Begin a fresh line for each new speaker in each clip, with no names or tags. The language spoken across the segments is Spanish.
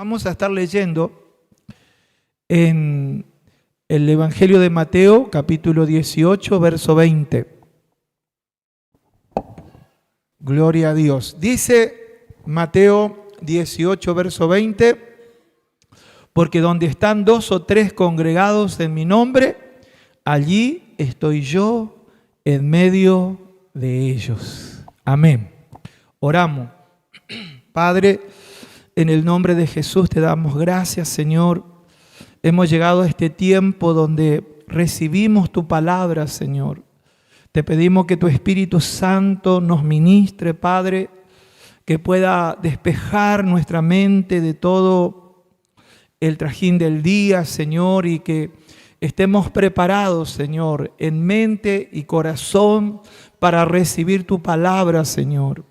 Vamos a estar leyendo en el Evangelio de Mateo, capítulo 18, verso 20. Gloria a Dios. Dice Mateo 18, verso 20, porque donde están 2 o 3 congregados en mi nombre, allí estoy yo en medio de ellos. Amén. Oramos. Padre, en el nombre de Jesús te damos gracias, Señor. Hemos llegado a este tiempo donde recibimos tu palabra, Señor. Te pedimos que tu Espíritu Santo nos ministre, Padre, que pueda despejar nuestra mente de todo el trajín del día, Señor, y que estemos preparados, Señor, en mente y corazón para recibir tu palabra, Señor.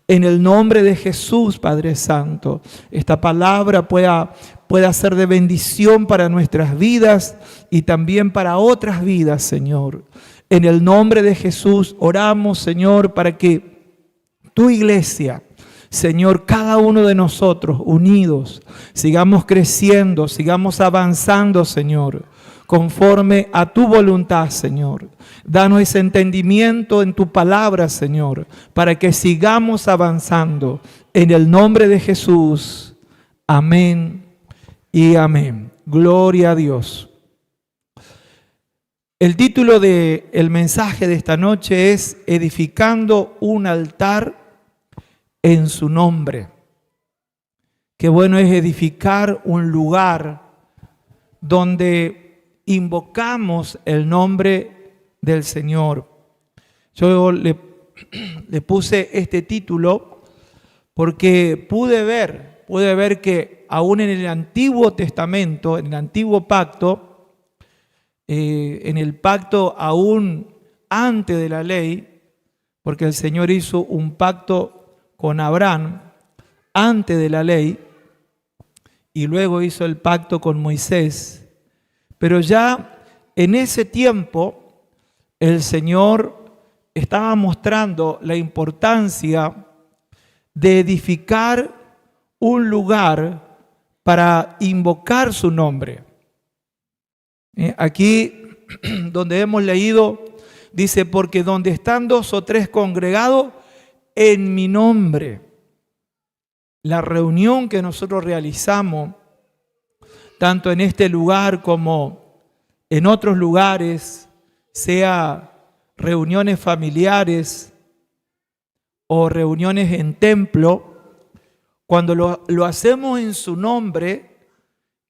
En el nombre de Jesús, Padre Santo, esta palabra pueda ser de bendición para nuestras vidas y también para otras vidas, Señor. En el nombre de Jesús oramos, Señor, para que tu iglesia, Señor, cada uno de nosotros unidos, sigamos creciendo, sigamos avanzando, Señor, conforme a tu voluntad, Señor. Danos ese entendimiento en tu palabra, Señor, para que sigamos avanzando. En el nombre de Jesús. Amén y amén. Gloria a Dios. El título del mensaje de esta noche es Edificando un altar en su nombre. Qué bueno es edificar un lugar donde invocamos el nombre del Señor. Yo le puse este título porque pude ver que aún en el Antiguo Testamento, en el Antiguo Pacto, en el pacto aún antes de la ley, porque el Señor hizo un pacto con Abraham antes de la ley y luego hizo el pacto con Moisés, pero ya en ese tiempo el Señor estaba mostrando la importancia de edificar un lugar para invocar su nombre. Aquí donde hemos leído, dice, porque donde están 2 o 3 congregados en mi nombre. La reunión que nosotros realizamos, tanto en este lugar como en otros lugares, sea reuniones familiares o reuniones en templo, cuando lo hacemos en su nombre,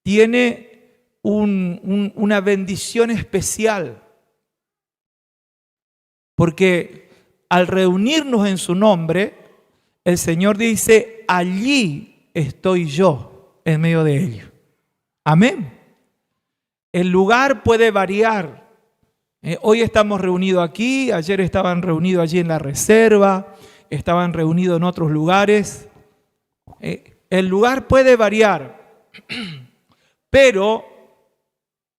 tiene una bendición especial. Porque al reunirnos en su nombre, el Señor dice, allí estoy yo en medio de ellos. Amén. El lugar puede variar. Hoy estamos reunidos aquí, ayer estaban reunidos allí en la reserva, estaban reunidos en otros lugares. El lugar puede variar, pero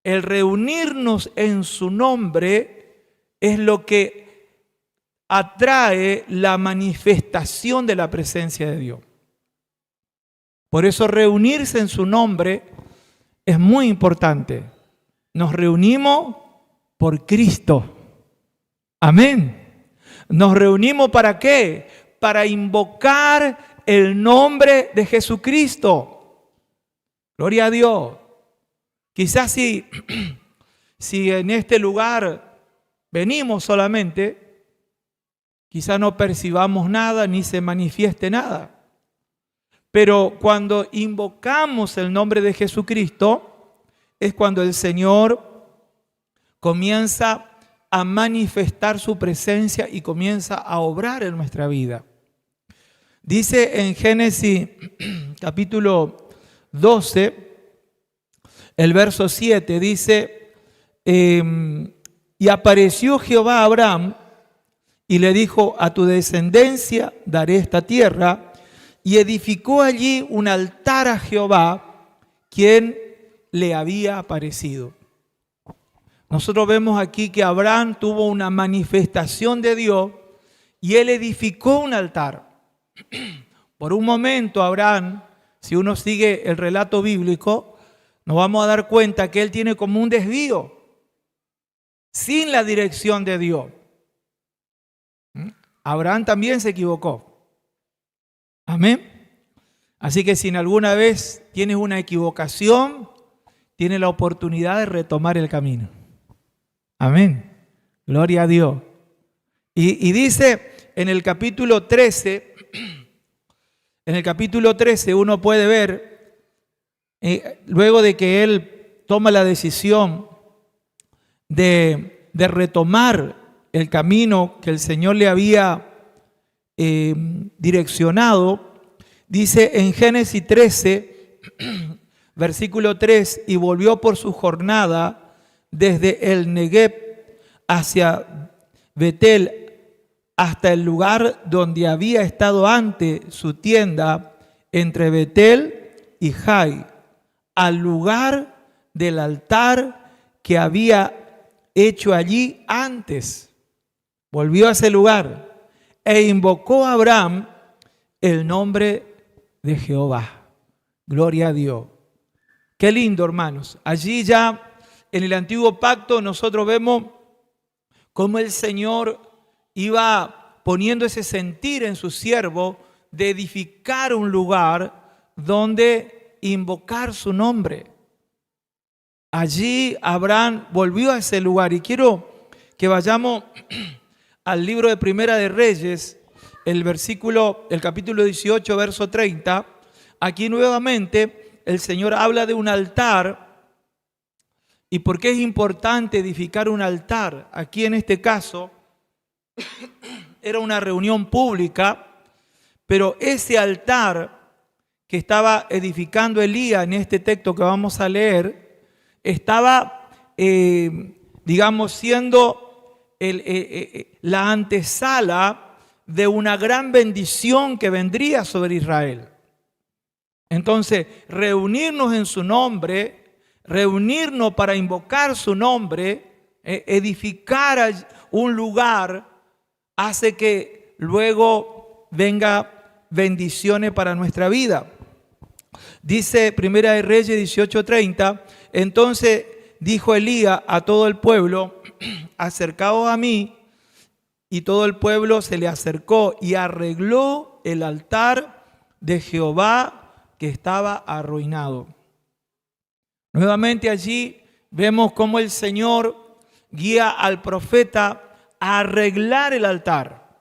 el reunirnos en su nombre es lo que atrae la manifestación de la presencia de Dios. Por eso reunirse en su nombre es muy importante. Nos reunimos por Cristo. Amén. Nos reunimos ¿para qué? Para invocar el nombre de Jesucristo. Gloria a Dios. Quizás si en este lugar venimos solamente, quizás no percibamos nada ni se manifieste nada. Pero cuando invocamos el nombre de Jesucristo, es cuando el Señor comienza a manifestar su presencia y comienza a obrar en nuestra vida. Dice en Génesis capítulo 12, el verso 7, dice, y apareció Jehová a Abraham y le dijo, a tu descendencia daré esta tierra, y edificó allí un altar a Jehová, quien le había aparecido. Nosotros vemos aquí que Abraham tuvo una manifestación de Dios y él edificó un altar. Por un momento Abraham si uno sigue el relato bíblico, nos vamos a dar cuenta que él tiene como un desvío sin la dirección de Dios. Abraham también se equivocó. Amén. Así que si en alguna vez tienes una equivocación, tienes la oportunidad de retomar el camino. Amén. Gloria a Dios. Y dice en el capítulo 13, uno puede ver, luego de que él toma la decisión de retomar el camino que el Señor le había direccionado, dice en Génesis 13, versículo 3, y volvió por su jornada desde el Negueb hacia Betel hasta el lugar donde había estado antes su tienda entre Betel y Jai, al lugar del altar que había hecho allí antes. Volvió a ese lugar e invocó a Abraham el nombre de Jehová. Gloria a Dios. Qué lindo, hermanos. Allí ya en el antiguo pacto nosotros vemos cómo el Señor iba poniendo ese sentir en su siervo de edificar un lugar donde invocar su nombre. Allí Abraham volvió a ese lugar y quiero que vayamos al libro de Primera de Reyes, el capítulo 18, verso 30. Aquí nuevamente el Señor habla de un altar. ¿Y por qué es importante edificar un altar? Aquí en este caso era una reunión pública, pero ese altar que estaba edificando Elías en este texto que vamos a leer, estaba, siendo la antesala de una gran bendición que vendría sobre Israel. Entonces, reunirnos en su nombre, reunirnos para invocar su nombre, edificar un lugar, hace que luego venga bendiciones para nuestra vida. Dice Primera de Reyes 18:30, entonces dijo Elías a todo el pueblo, acercaos a mí, y todo el pueblo se le acercó y arregló el altar de Jehová que estaba arruinado. Nuevamente allí vemos cómo el Señor guía al profeta a arreglar el altar.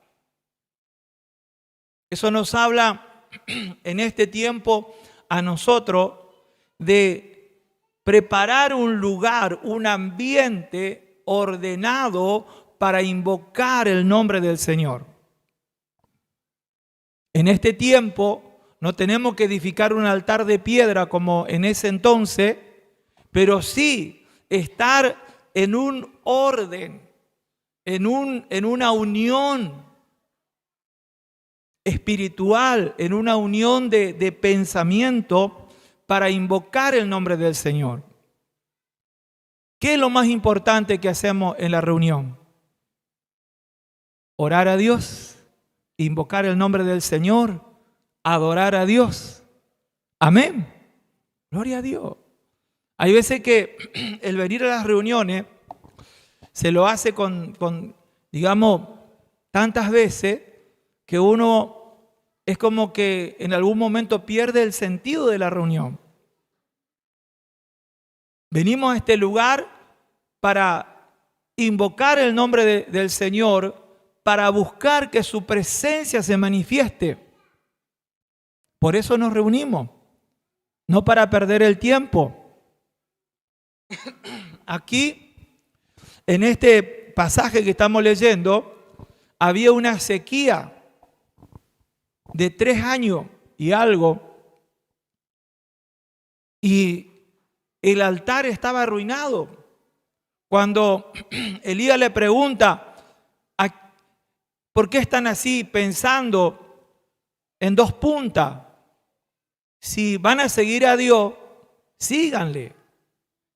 Eso nos habla en este tiempo a nosotros de preparar un lugar, un ambiente ordenado para invocar el nombre del Señor. En este tiempo no tenemos que edificar un altar de piedra como en ese entonces, pero sí estar en un orden, en una unión espiritual, en una unión de pensamiento para invocar el nombre del Señor. ¿Qué es lo más importante que hacemos en la reunión? Orar a Dios, invocar el nombre del Señor, adorar a Dios. Amén. Gloria a Dios. Hay veces que el venir a las reuniones se lo hace con tantas veces que uno es como que en algún momento pierde el sentido de la reunión. Venimos a este lugar para invocar el nombre del Señor, para buscar que su presencia se manifieste. Por eso nos reunimos, no para perder el tiempo. Aquí, en este pasaje que estamos leyendo, había una sequía de 3 años y algo, y el altar estaba arruinado. Cuando Elías le pregunta, ¿por qué están así pensando en 2 puntas? Si van a seguir a Dios, síganle.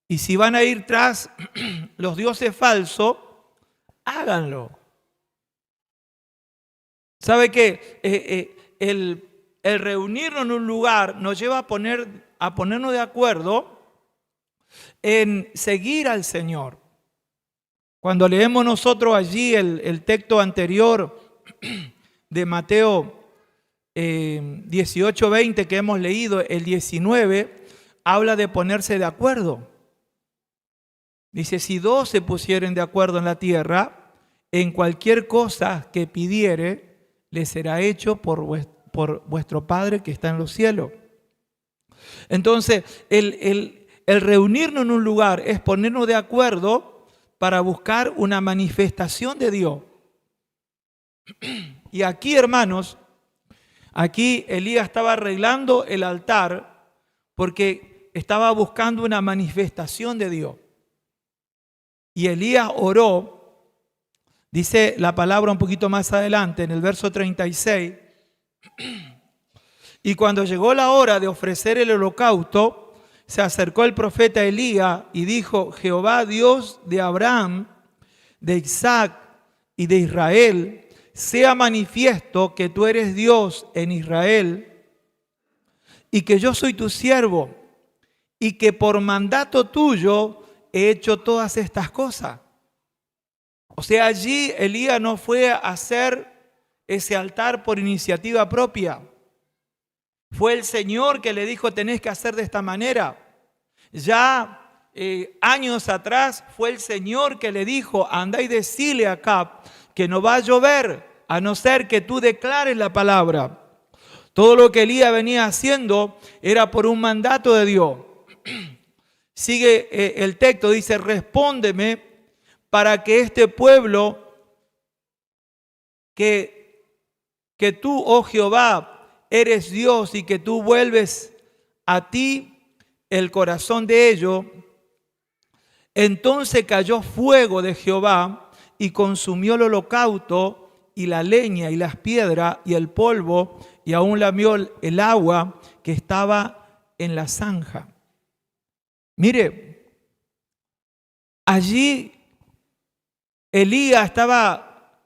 Y si van a ir tras los dioses falsos, háganlo. ¿Sabe qué? el reunirnos en un lugar nos lleva a ponernos de acuerdo en seguir al Señor. Cuando leemos nosotros allí el texto anterior de Mateo 18:20 que hemos leído, el 19, habla de ponerse de acuerdo. Dice, si dos se pusieren de acuerdo en la tierra, en cualquier cosa que pidiere, le será hecho por vuestro Padre que está en los cielos. Entonces, el reunirnos en un lugar es ponernos de acuerdo para buscar una manifestación de Dios. Y aquí, hermanos, aquí Elías estaba arreglando el altar porque estaba buscando una manifestación de Dios. Y Elías oró, dice la palabra un poquito más adelante, en el verso 36, y cuando llegó la hora de ofrecer el holocausto, se acercó el profeta Elías y dijo, Jehová Dios de Abraham, de Isaac y de Israel, sea manifiesto que tú eres Dios en Israel y que yo soy tu siervo y que por mandato tuyo he hecho todas estas cosas. O sea, allí Elías no fue a hacer ese altar por iniciativa propia. Fue el Señor que le dijo, tenés que hacer de esta manera. Ya años atrás fue el Señor que le dijo, anda y decile a Acab que no va a llover, a no ser que tú declares la palabra. Todo lo que Elías venía haciendo era por un mandato de Dios. Sigue el texto, dice, respóndeme para que este pueblo que tú, oh Jehová, eres Dios y que tú vuelves a ti el corazón de ellos. Entonces cayó fuego de Jehová y consumió el holocausto y la leña y las piedras y el polvo y aún lamió el agua que estaba en la zanja. Mire, allí Elías estaba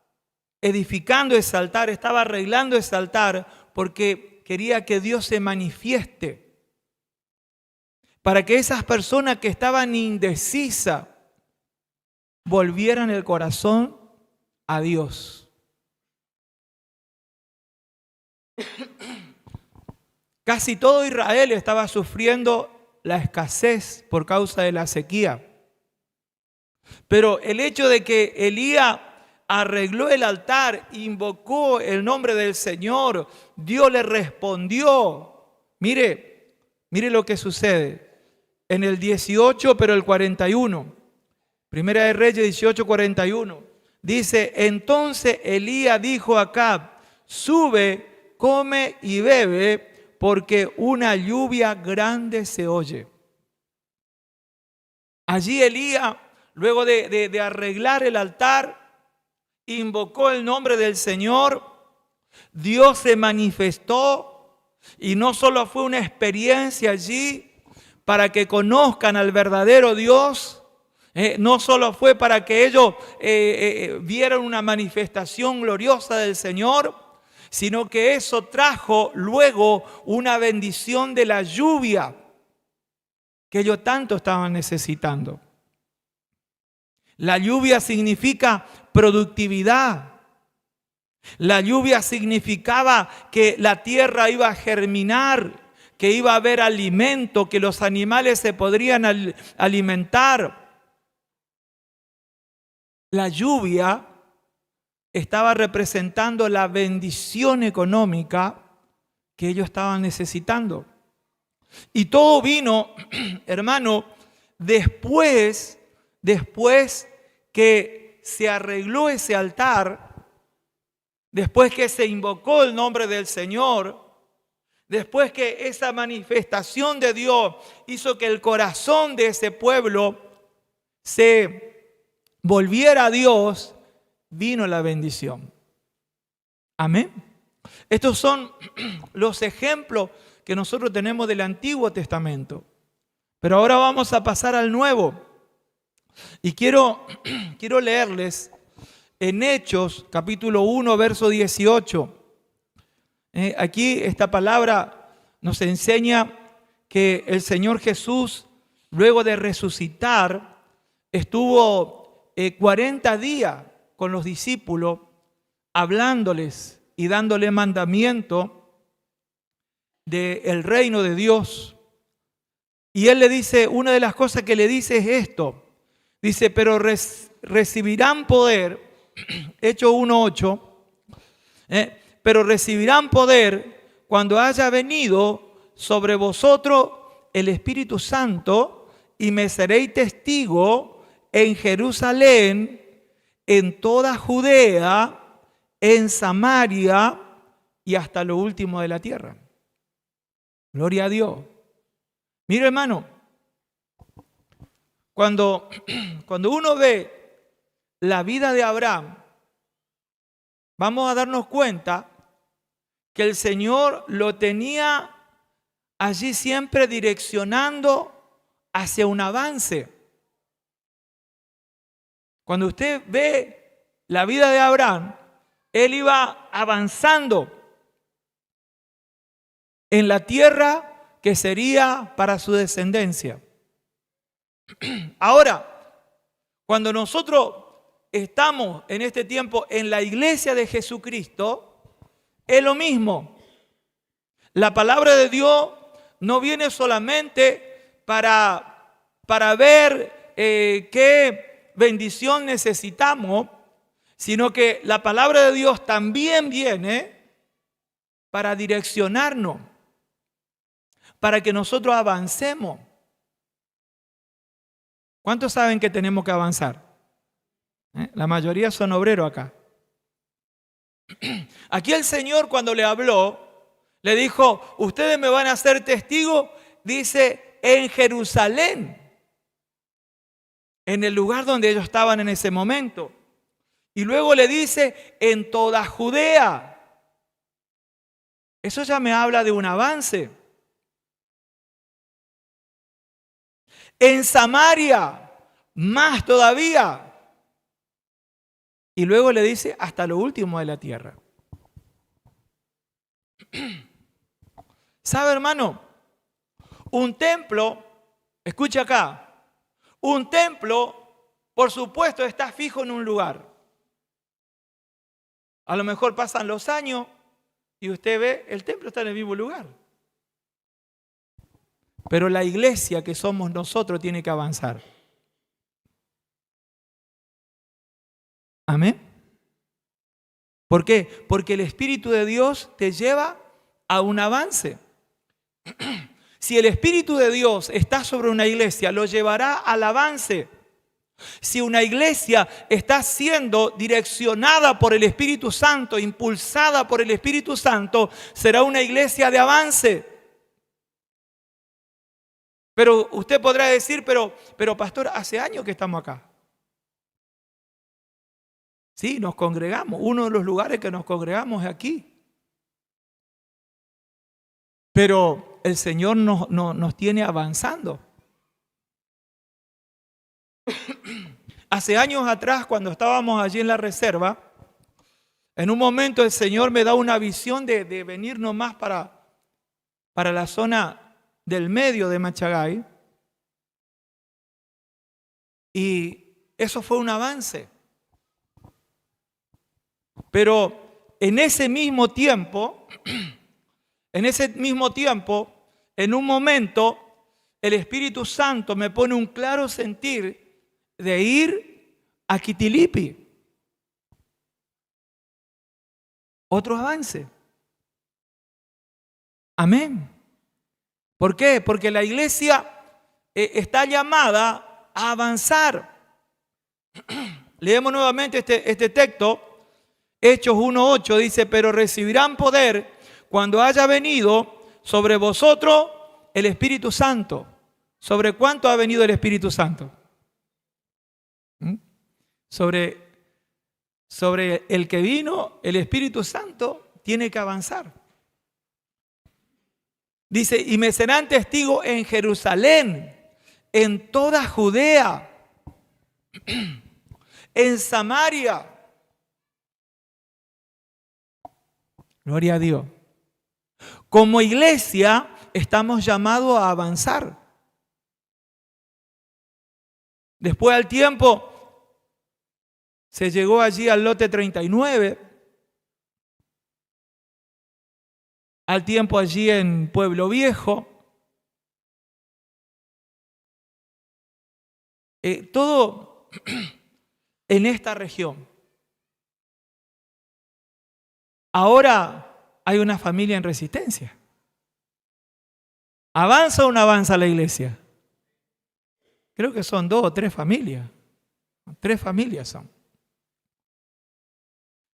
edificando ese altar, estaba arreglando ese altar porque quería que Dios se manifieste. Para que esas personas que estaban indecisas volvieran el corazón a Dios. Casi todo Israel estaba sufriendo la escasez por causa de la sequía. Pero el hecho de que Elías arregló el altar, invocó el nombre del Señor, Dios le respondió. Mire lo que sucede. En el 18, pero el 41. Primera de Reyes 18, 41. Dice, entonces Elías dijo a Acab, sube, come y bebe, porque una lluvia grande se oye. Allí Elías, luego de arreglar el altar, invocó el nombre del Señor. Dios se manifestó y no solo fue una experiencia allí para que conozcan al verdadero Dios, no solo fue para que ellos vieran una manifestación gloriosa del Señor, sino que eso trajo luego una bendición de la lluvia que ellos tanto estaban necesitando. La lluvia significa productividad. La lluvia significaba que la tierra iba a germinar, que iba a haber alimento, que los animales se podrían alimentar. La lluvia estaba representando la bendición económica que ellos estaban necesitando. Y todo vino, hermano, después que se arregló ese altar, después que se invocó el nombre del Señor, después que esa manifestación de Dios hizo que el corazón de ese pueblo se volviera a Dios, vino la bendición. Amén. Estos son los ejemplos que nosotros tenemos del Antiguo Testamento. Pero ahora vamos a pasar al Nuevo. Y quiero leerles en Hechos, capítulo 1, verso 18. Aquí esta palabra nos enseña que el Señor Jesús, luego de resucitar, estuvo 40 días con los discípulos, hablándoles y dándole mandamiento del reino de Dios. Y Él le dice, una de las cosas que le dice es esto. Dice, pero recibirán poder, Hechos 1:8, pero recibirán poder cuando haya venido sobre vosotros el Espíritu Santo y me seréis testigo en Jerusalén, en toda Judea, en Samaria y hasta lo último de la tierra. Gloria a Dios. Mira, hermano, cuando uno ve la vida de Abraham, vamos a darnos cuenta que el Señor lo tenía allí siempre direccionando hacia un avance. Cuando usted ve la vida de Abraham, él iba avanzando en la tierra que sería para su descendencia. Ahora, cuando nosotros estamos en este tiempo en la iglesia de Jesucristo, es lo mismo. La palabra de Dios no viene solamente para ver qué bendición necesitamos, sino que la palabra de Dios también viene para direccionarnos, para que nosotros avancemos. ¿Cuántos saben que tenemos que avanzar? La mayoría son obreros acá. Aquí el Señor, cuando le habló, le dijo, ustedes me van a ser testigos, dice, en Jerusalén, en el lugar donde ellos estaban en ese momento. Y luego le dice, en toda Judea. Eso ya me habla de un avance. En Samaria, más todavía. Y luego le dice, hasta lo último de la tierra. ¿Sabe, hermano? Un templo, escucha acá, un templo, por supuesto, está fijo en un lugar. A lo mejor pasan los años y usted ve, el templo está en el mismo lugar. Pero la iglesia que somos nosotros tiene que avanzar. Amén. ¿Por qué? Porque el Espíritu de Dios te lleva a un avance. Si el Espíritu de Dios está sobre una iglesia, lo llevará al avance. Si una iglesia está siendo direccionada por el Espíritu Santo, impulsada por el Espíritu Santo, será una iglesia de avance. Pero usted podrá decir, pero pastor, hace años que estamos acá. Sí, nos congregamos. Uno de los lugares que nos congregamos es aquí. Pero el Señor nos tiene avanzando. Hace años atrás, cuando estábamos allí en la reserva, en un momento el Señor me da una visión de venir nomás para la zona del medio de Machagay. Y eso fue un avance. Pero en ese mismo tiempo, en un momento, el Espíritu Santo me pone un claro sentir de ir a Quitilipi. Otro avance. Amén. ¿Por qué? Porque la iglesia está llamada a avanzar. Leemos nuevamente este texto. Hechos 1:8 dice, pero recibirán poder cuando haya venido sobre vosotros el Espíritu Santo. ¿Sobre cuánto ha venido el Espíritu Santo? Sobre el que vino, el Espíritu Santo tiene que avanzar. Dice, y me serán testigos en Jerusalén, en toda Judea, en Samaria. Gloria a Dios. Como iglesia estamos llamados a avanzar. Después al tiempo se llegó allí al lote 39, al tiempo allí en Pueblo Viejo. Todo en esta región. Ahora hay una familia en Resistencia. ¿Avanza o no avanza la iglesia? Creo que son 2 o 3 familias. 3 familias son.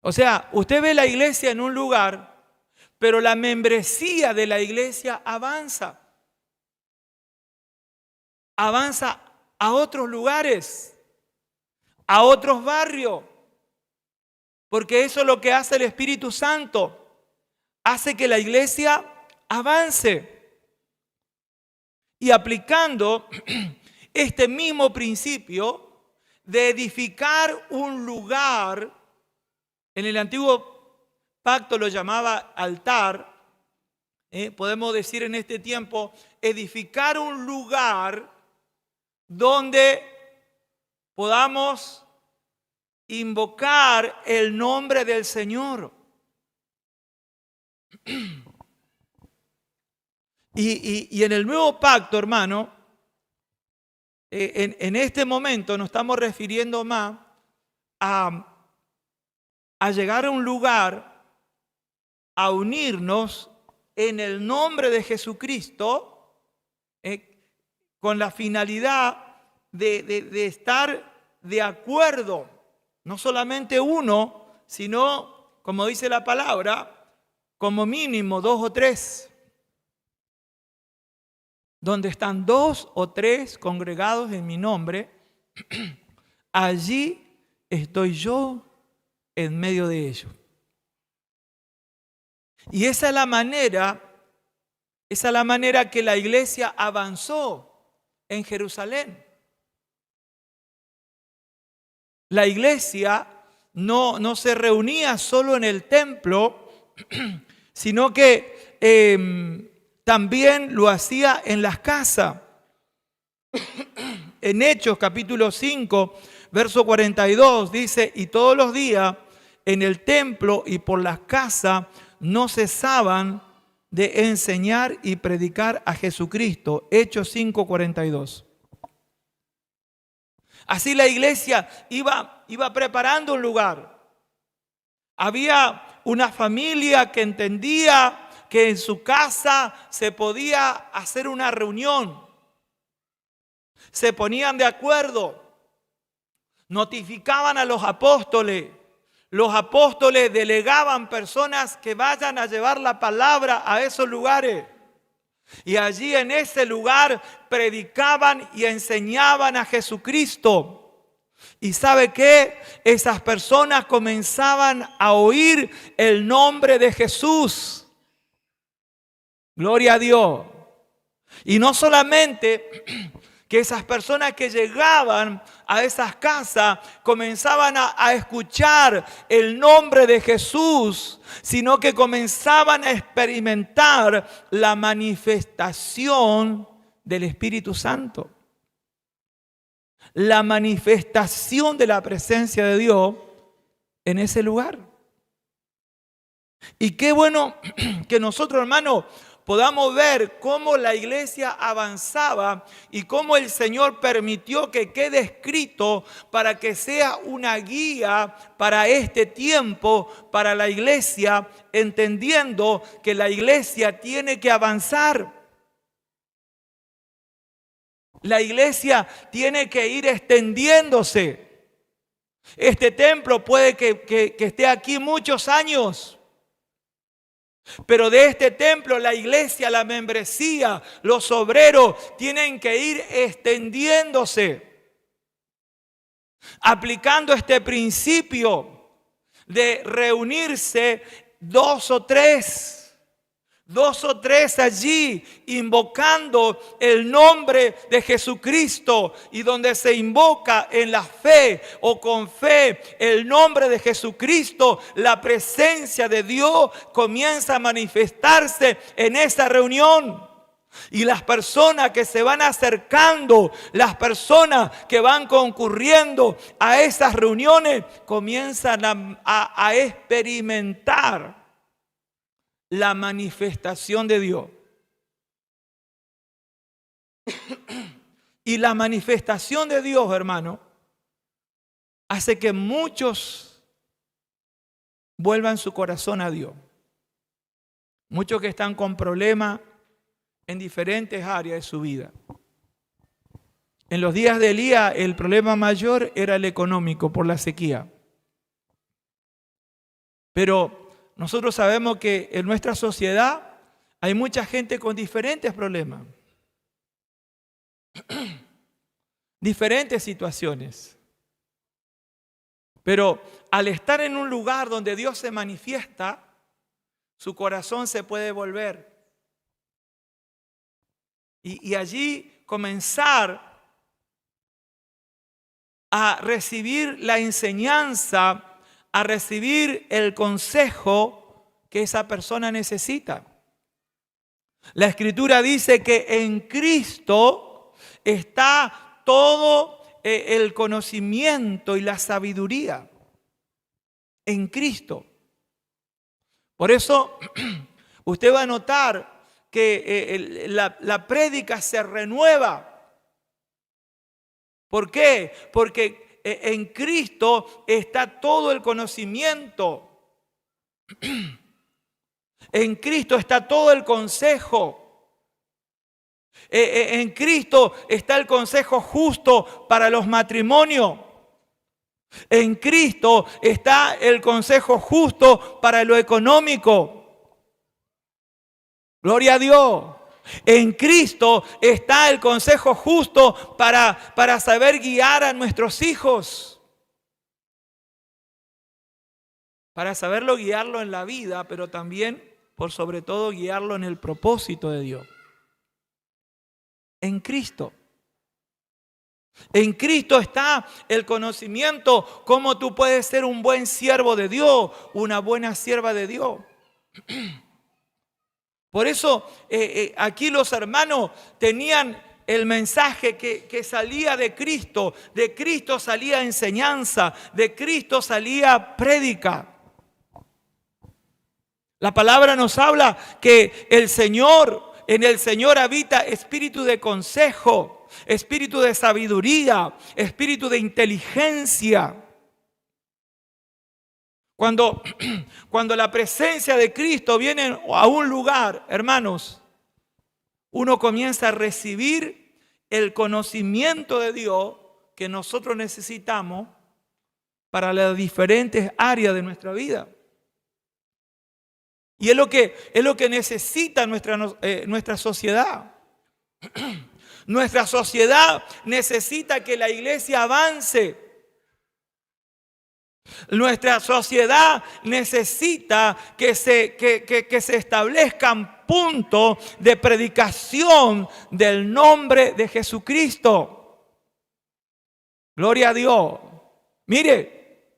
O sea, usted ve la iglesia en un lugar, pero la membresía de la iglesia avanza. Avanza a otros lugares, a otros barrios. Porque eso es lo que hace el Espíritu Santo. Hace que la iglesia avance. Y aplicando este mismo principio de edificar un lugar, en el antiguo pacto lo llamaba altar, podemos decir en este tiempo, edificar un lugar donde podamos invocar el nombre del Señor. Y en el nuevo pacto, hermano, en este momento nos estamos refiriendo más a llegar a un lugar, a unirnos en el nombre de Jesucristo, con la finalidad de estar de acuerdo, no solamente uno, sino, como dice la palabra, como mínimo 2 o 3. Donde están 2 o 3 congregados en mi nombre, allí estoy yo en medio de ellos. Y esa es la manera que la iglesia avanzó en Jerusalén. La iglesia no se reunía solo en el templo, sino que también lo hacía en las casas. En Hechos capítulo 5, verso 42 dice, y todos los días en el templo y por las casas no cesaban de enseñar y predicar a Jesucristo. Hechos 5, 42. Así la iglesia iba preparando un lugar. Había una familia que entendía que en su casa se podía hacer una reunión. Se ponían de acuerdo, notificaban a los apóstoles delegaban personas que vayan a llevar la palabra a esos lugares. Y allí en ese lugar predicaban y enseñaban a Jesucristo. ¿Y sabe qué? Esas personas comenzaban a oír el nombre de Jesús. Gloria a Dios. Y no solamente que esas personas que llegaban a esas casas comenzaban a escuchar el nombre de Jesús, sino que comenzaban a experimentar la manifestación del Espíritu Santo. La manifestación de la presencia de Dios en ese lugar. Y qué bueno que nosotros, hermanos, podamos ver cómo la iglesia avanzaba y cómo el Señor permitió que quede escrito para que sea una guía para este tiempo, para la iglesia, entendiendo que la iglesia tiene que avanzar. La iglesia tiene que ir extendiéndose. Este templo puede que esté aquí muchos años. Pero de este templo, la iglesia, la membresía, los obreros tienen que ir extendiéndose. Aplicando este principio de reunirse 2 o 3 2 o 3 allí invocando el nombre de Jesucristo, y donde se invoca en la fe o con fe el nombre de Jesucristo, la presencia de Dios comienza a manifestarse en esa reunión. Y las personas que se van acercando, las personas que van concurriendo a esas reuniones, comienzan a experimentar la manifestación de Dios. Y la manifestación de Dios, hermano, hace que muchos vuelvan su corazón a Dios. Muchos que están con problemas en diferentes áreas de su vida. En los días de Elías, el problema mayor era el económico por la sequía. Pero nosotros sabemos que en nuestra sociedad hay mucha gente con diferentes problemas, diferentes situaciones. Pero al estar en un lugar donde Dios se manifiesta, su corazón se puede volver. Y allí comenzar a recibir la enseñanza, a recibir el consejo que esa persona necesita. La Escritura dice que en Cristo está todo el conocimiento y la sabiduría. En Cristo. Por eso usted va a notar que la prédica se renueva. ¿Por qué? Porque en Cristo está todo el conocimiento. En Cristo está todo el consejo. En Cristo está el consejo justo para los matrimonios. En Cristo está el consejo justo para lo económico. Gloria a Dios. En Cristo está el consejo justo para saber guiar a nuestros hijos. Para saberlo guiarlo en la vida, pero también, por sobre todo, guiarlo en el propósito de Dios. En Cristo. En Cristo está el conocimiento, cómo tú puedes ser un buen siervo de Dios, una buena sierva de Dios. Por eso aquí los hermanos tenían el mensaje que salía de Cristo salía enseñanza, de Cristo salía prédica. La palabra nos habla que en el Señor habita espíritu de consejo, espíritu de sabiduría, espíritu de inteligencia. Cuando la presencia de Cristo viene a un lugar, hermanos, uno comienza a recibir el conocimiento de Dios que nosotros necesitamos para las diferentes áreas de nuestra vida. Y es lo que necesita nuestra sociedad. Nuestra sociedad necesita que la iglesia avance. Nuestra sociedad necesita que se establezcan puntos de predicación del nombre de Jesucristo. Gloria a Dios. Mire,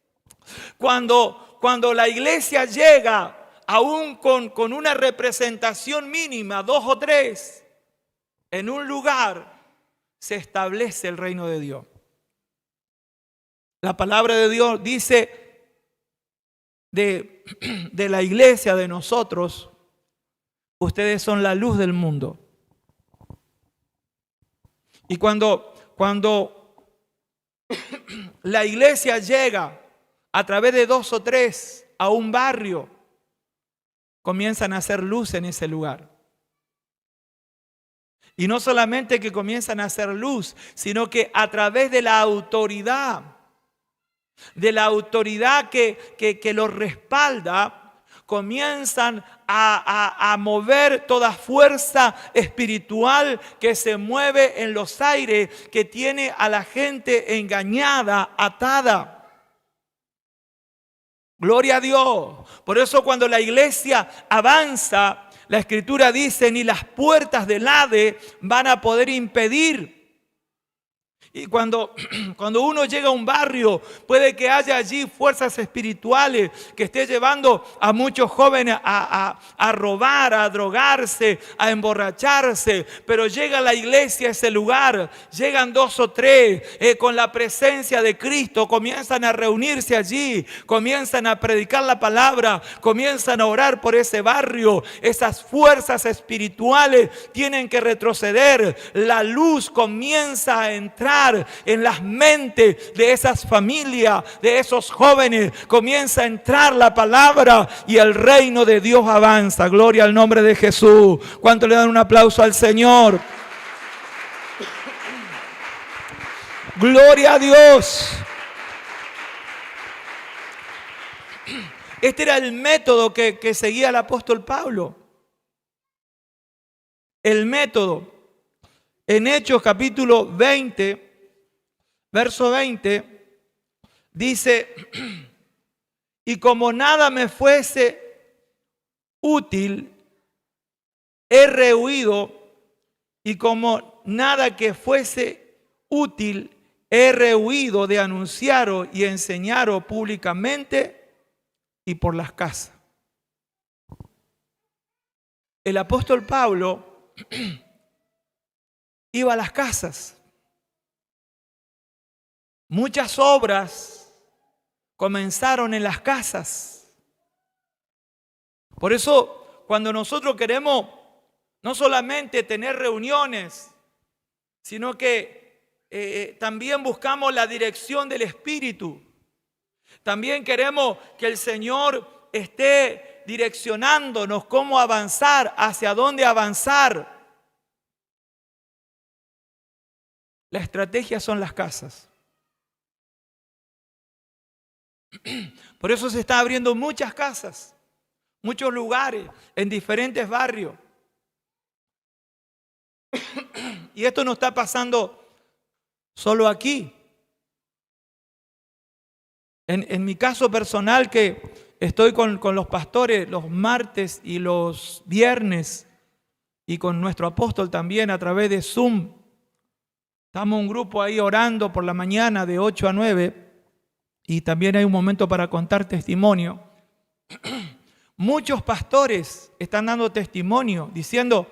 cuando la iglesia llega, aún con una representación mínima, 2 o 3, en un lugar, se establece el reino de Dios. La palabra de Dios dice de la iglesia, de nosotros, ustedes son la luz del mundo. Y cuando la iglesia llega a través de 2 o 3 a un barrio, comienzan a hacer luz en ese lugar. Y no solamente que comienzan a hacer luz, sino que a través de la autoridad que los respalda, comienzan a mover toda fuerza espiritual que se mueve en los aires, que tiene a la gente engañada, atada. Gloria a Dios. Por eso cuando la iglesia avanza, la Escritura dice, ni las puertas del Hades van a poder impedir. Y cuando uno llega a un barrio, puede que haya allí fuerzas espirituales que esté llevando a muchos jóvenes a robar, a drogarse, a emborracharse. Pero llega la iglesia a ese lugar, llegan 2 o 3 con la presencia de Cristo, comienzan a reunirse allí, comienzan a predicar la palabra, comienzan a orar por ese barrio. Esas fuerzas espirituales tienen que retroceder. La luz comienza a entrar en las mentes de esas familias, de esos jóvenes. Comienza a entrar la palabra y el reino de Dios avanza. Gloria al nombre de Jesús. ¿Cuánto le dan un aplauso al Señor? Gloria a Dios. Este era el método que seguía el apóstol Pablo. El método. En Hechos capítulo 20, verso 20, dice, y como nada me fuese útil, he rehuido, y como nada que fuese útil, he rehuido de anunciaros y enseñaros públicamente y por las casas. El apóstol Pablo iba a las casas. Muchas obras comenzaron en las casas. Por eso, cuando nosotros queremos no solamente tener reuniones, sino que también buscamos la dirección del Espíritu. También queremos que el Señor esté direccionándonos cómo avanzar, hacia dónde avanzar. La estrategia son las casas. Por eso se están abriendo muchas casas, muchos lugares, en diferentes barrios. Y esto no está pasando solo aquí. En mi caso personal, que estoy con los pastores los martes y los viernes, y con nuestro apóstol también a través de Zoom. Estamos un grupo ahí orando por la mañana de 8 a 9. Y también hay un momento para contar testimonio. Muchos pastores están dando testimonio diciendo,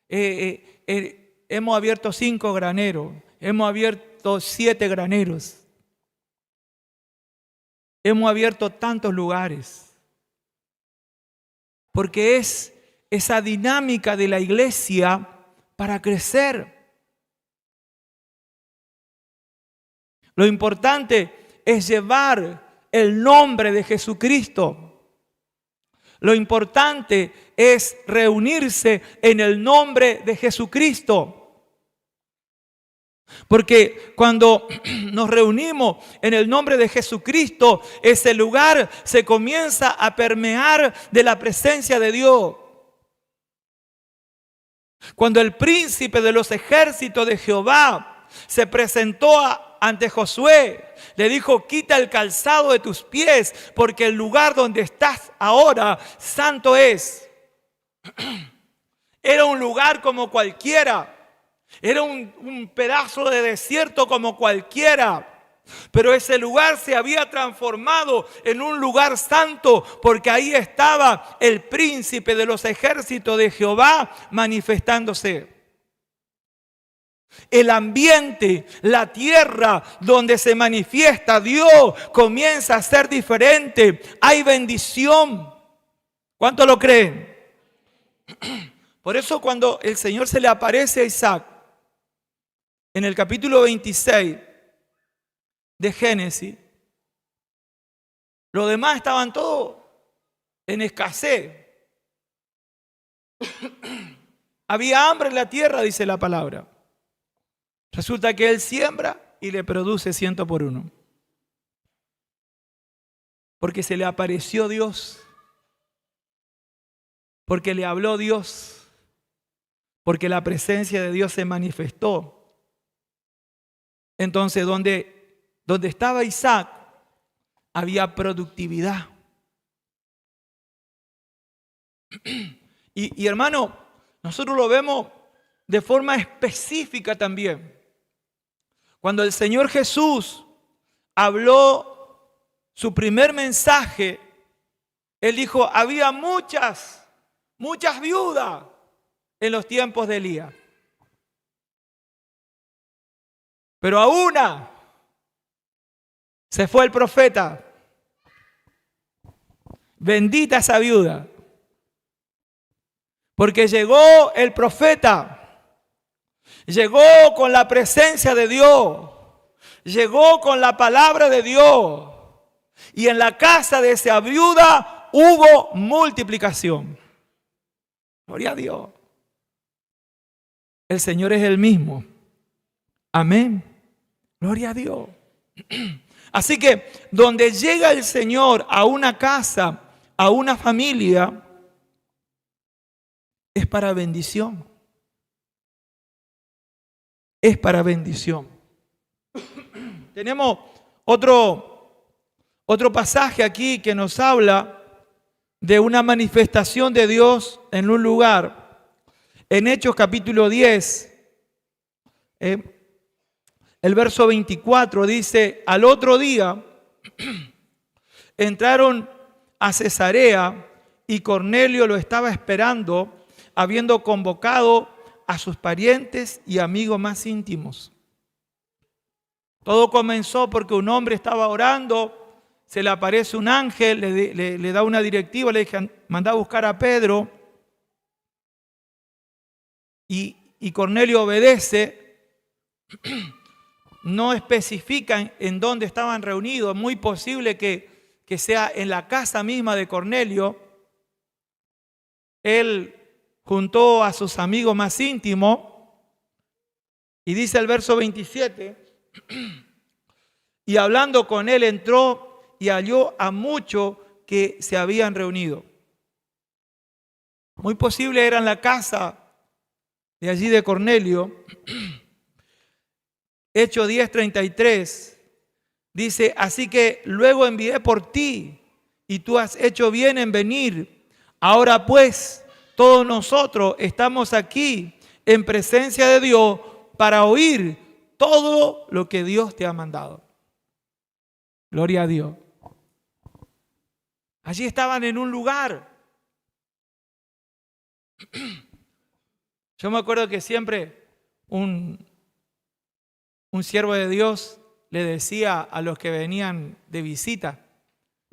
hemos abierto 5 graneros, hemos abierto 7 graneros, hemos abierto tantos lugares. Porque es esa dinámica de la iglesia para crecer. Lo importante es llevar el nombre de Jesucristo. Lo importante es reunirse en el nombre de Jesucristo. Porque cuando nos reunimos en el nombre de Jesucristo, ese lugar se comienza a permear de la presencia de Dios. Cuando el príncipe de los ejércitos de Jehová se presentó ante Josué, le dijo, quita el calzado de tus pies, porque el lugar donde estás ahora santo es. Era un lugar como cualquiera. Era un pedazo de desierto como cualquiera. Pero ese lugar se había transformado en un lugar santo, porque ahí estaba el príncipe de los ejércitos de Jehová manifestándose. El ambiente, la tierra donde se manifiesta Dios comienza a ser diferente. Hay bendición. ¿Cuánto lo creen? Por eso cuando el Señor se le aparece a Isaac en el capítulo 26 de Génesis, los demás estaban todos en escasez. Había hambre en la tierra, dice la palabra. Resulta que él siembra y le produce 100 por 1. Porque se le apareció Dios. Porque le habló Dios. Porque la presencia de Dios se manifestó. Entonces, donde estaba Isaac, había productividad. Y hermano, nosotros lo vemos de forma específica también. Cuando el Señor Jesús habló su primer mensaje, Él dijo, había muchas viudas en los tiempos de Elías. Pero a una se fue el profeta. Bendita esa viuda. Porque llegó el profeta. Llegó con la presencia de Dios. Llegó con la palabra de Dios. Y en la casa de esa viuda hubo multiplicación. Gloria a Dios. El Señor es el mismo. Amén. Gloria a Dios. Así que donde llega el Señor a una casa, a una familia, es para bendición. Es para bendición. Tenemos otro pasaje aquí que nos habla de una manifestación de Dios en un lugar. En Hechos capítulo 10, el verso 24 dice, al otro día entraron a Cesarea y Cornelio lo estaba esperando, habiendo convocado a sus parientes y amigos más íntimos. Todo comenzó porque un hombre estaba orando, se le aparece un ángel, le da una directiva, le dice, manda a buscar a Pedro. Y Cornelio obedece. No especifican en dónde estaban reunidos. Muy posible que sea en la casa misma de Cornelio. Él juntó a sus amigos más íntimos. Y dice el verso 27. Y hablando con él entró y halló a muchos que se habían reunido. Muy posible era en la casa de allí de Cornelio. Hechos 10:33 dice, así que luego envié por ti y tú has hecho bien en venir. Ahora pues, todos nosotros estamos aquí en presencia de Dios para oír todo lo que Dios te ha mandado. Gloria a Dios. Allí estaban en un lugar. Yo me acuerdo que siempre un siervo de Dios le decía a los que venían de visita,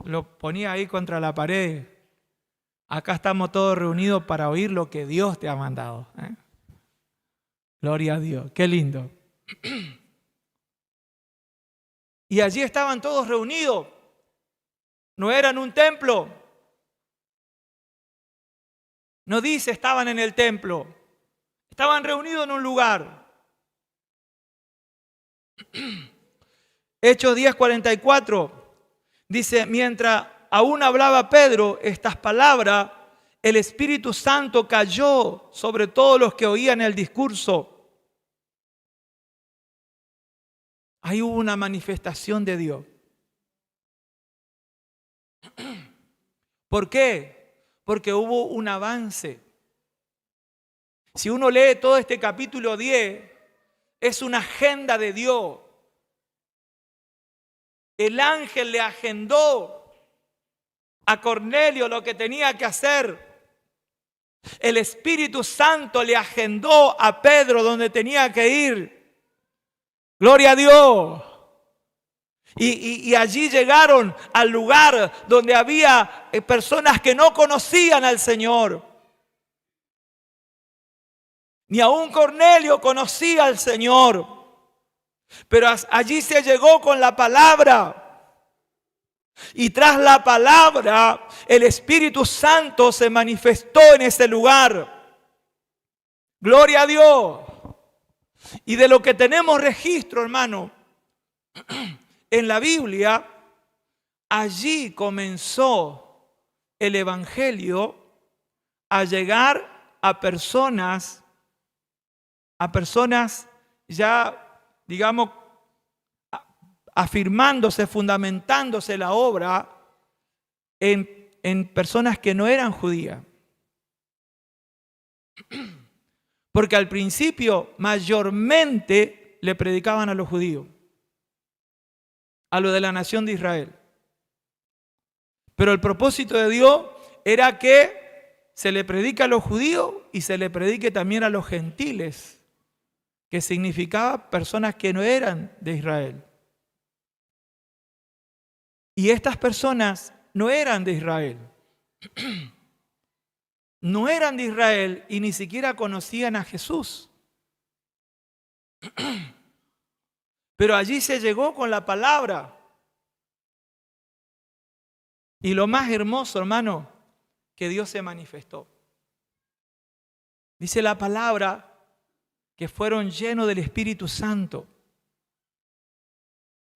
lo ponía ahí contra la pared, acá estamos todos reunidos para oír lo que Dios te ha mandado. Gloria a Dios, qué lindo. Y allí estaban todos reunidos, no eran un templo, no dice estaban en el templo, estaban reunidos en un lugar. Hechos 10:44 dice, mientras aún hablaba Pedro estas palabras, el Espíritu Santo cayó sobre todos los que oían el discurso. Ahí hubo una manifestación de Dios. ¿Por qué? Porque hubo un avance. Si uno lee todo este capítulo 10, es una agenda de Dios. El ángel le agendó a Cornelio lo que tenía que hacer. El Espíritu Santo le agendó a Pedro donde tenía que ir. Gloria a Dios. Y allí llegaron al lugar donde había personas que no conocían al Señor. Ni aún Cornelio conocía al Señor. Pero allí se llegó con la palabra. Y tras la palabra, el Espíritu Santo se manifestó en ese lugar. Gloria a Dios. Y de lo que tenemos registro, hermano, en la Biblia, allí comenzó el Evangelio a llegar a personas ya, digamos, afirmándose, fundamentándose la obra en personas que no eran judías. Porque al principio mayormente le predicaban a los judíos, a los de la nación de Israel. Pero el propósito de Dios era que se le predique a los judíos y se le predique también a los gentiles, que significaba personas que no eran de Israel. Y estas personas no eran de Israel. No eran de Israel y ni siquiera conocían a Jesús. Pero allí se llegó con la palabra. Y lo más hermoso, hermano, que Dios se manifestó. Dice la palabra que fueron llenos del Espíritu Santo.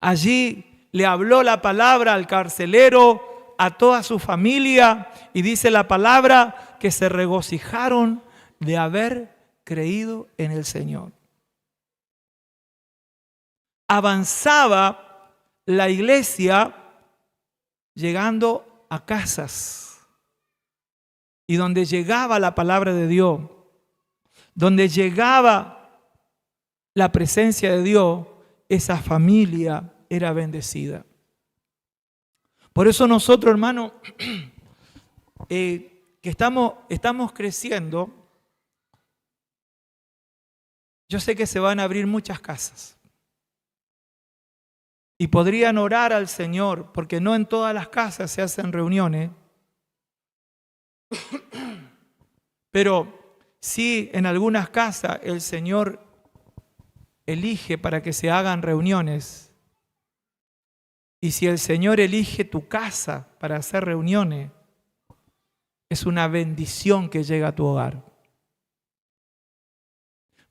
Allí le habló la palabra al carcelero, a toda su familia, y dice la palabra que se regocijaron de haber creído en el Señor. Avanzaba la iglesia llegando a casas, y donde llegaba la palabra de Dios, donde llegaba la presencia de Dios, esa familia era bendecida. Por eso nosotros, hermano, que estamos creciendo, yo sé que se van a abrir muchas casas. Y podrían orar al Señor, porque no en todas las casas se hacen reuniones. Pero sí, en algunas casas el Señor elige para que se hagan reuniones. Y si el Señor elige tu casa para hacer reuniones, es una bendición que llega a tu hogar.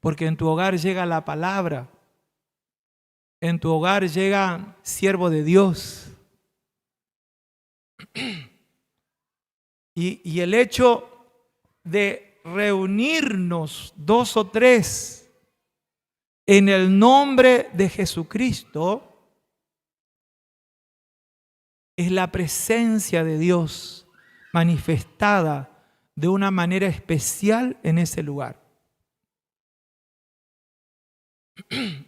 Porque en tu hogar llega la palabra. En tu hogar llega siervo de Dios. Y el hecho de reunirnos 2 o 3 en el nombre de Jesucristo es la presencia de Dios manifestada de una manera especial en ese lugar.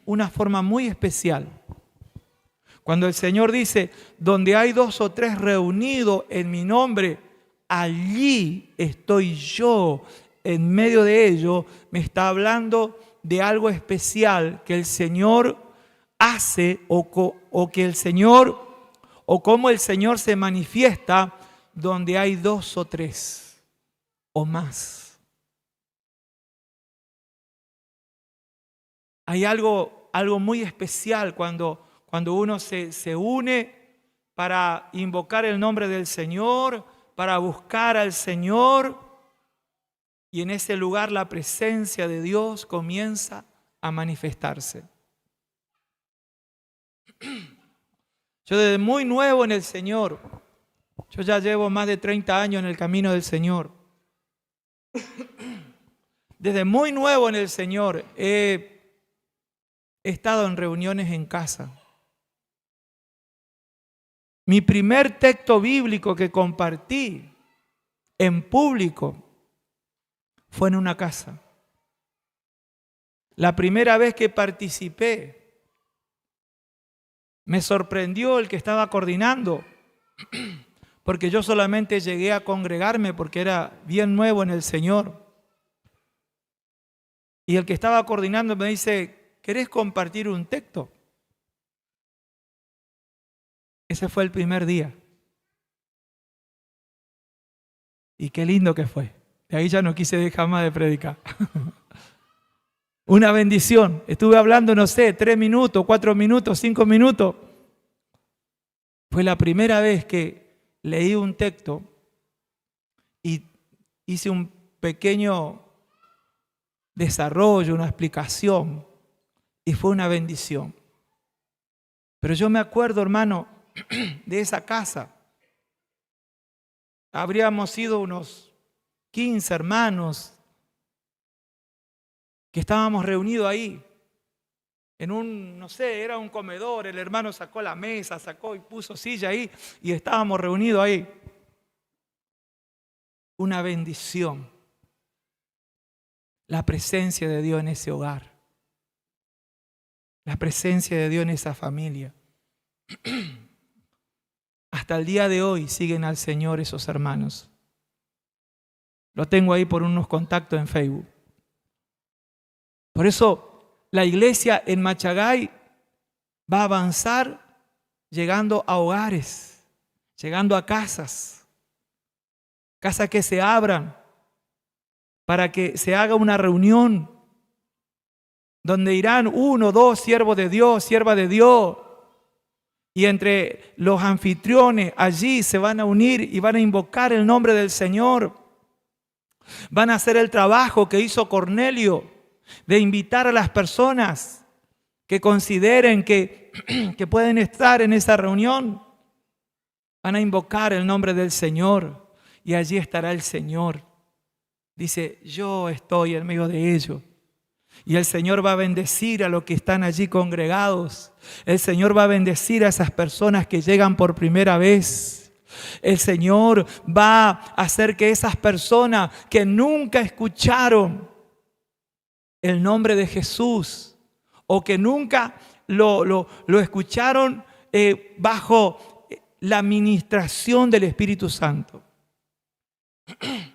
Una forma muy especial. Cuando el Señor dice, donde hay 2 o 3 reunidos en mi nombre, allí estoy yo en medio de ellos, me está hablando de algo especial que el Señor hace o que el Señor, o cómo el Señor se manifiesta donde hay 2 o 3 o más. Hay algo muy especial cuando uno se une para invocar el nombre del Señor, para buscar al Señor, y en ese lugar la presencia de Dios comienza a manifestarse. Yo desde muy nuevo en el Señor, yo ya llevo más de 30 años en el camino del Señor. Desde muy nuevo en el Señor he estado en reuniones en casa. Mi primer texto bíblico que compartí en público fue en una casa. La primera vez que participé, me sorprendió el que estaba coordinando, porque yo solamente llegué a congregarme porque era bien nuevo en el Señor. Y el que estaba coordinando me dice, ¿querés compartir un texto? Ese fue el primer día. Y qué lindo que fue. De ahí ya no quise dejar más de predicar. Una bendición. Estuve hablando, no sé, 3 minutos, 4 minutos, 5 minutos. Fue la primera vez que leí un texto y hice un pequeño desarrollo, una explicación, y fue una bendición. Pero yo me acuerdo, hermano, de esa casa. Habríamos sido unos 15 hermanos que estábamos reunidos ahí. En un, no sé, era un comedor, el hermano sacó la mesa, sacó y puso silla ahí y estábamos reunidos ahí. Una bendición. la presencia de Dios en ese hogar, la presencia de Dios en esa familia. Hasta el día de hoy siguen al Señor esos hermanos. Lo tengo ahí por unos contactos en Facebook. Por eso la iglesia en Machagay va a avanzar llegando a hogares, llegando a casas que se abran para que se haga una reunión donde irán 1 o 2 siervos de Dios, siervas de Dios, y entre los anfitriones allí se van a unir y van a invocar el nombre del Señor. Van a hacer el trabajo que hizo Cornelio, de invitar a las personas que consideren que pueden estar en esa reunión. Van a invocar el nombre del Señor y allí estará el Señor. Dice, yo estoy en medio de ellos. Y el Señor va a bendecir a los que están allí congregados. El Señor va a bendecir a esas personas que llegan por primera vez. El Señor va a hacer que esas personas que nunca escucharon el nombre de Jesús o que nunca lo escucharon bajo la administración del Espíritu Santo.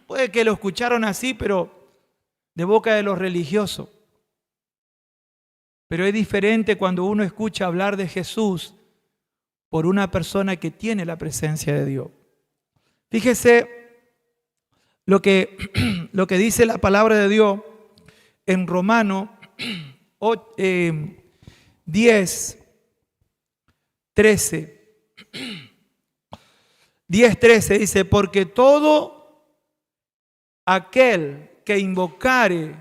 Puede que lo escucharon así, pero de boca de los religiosos. Pero es diferente cuando uno escucha hablar de Jesús por una persona que tiene la presencia de Dios. Fíjese lo que dice la palabra de Dios en Romanos 10:13 dice, porque todo aquel que invocare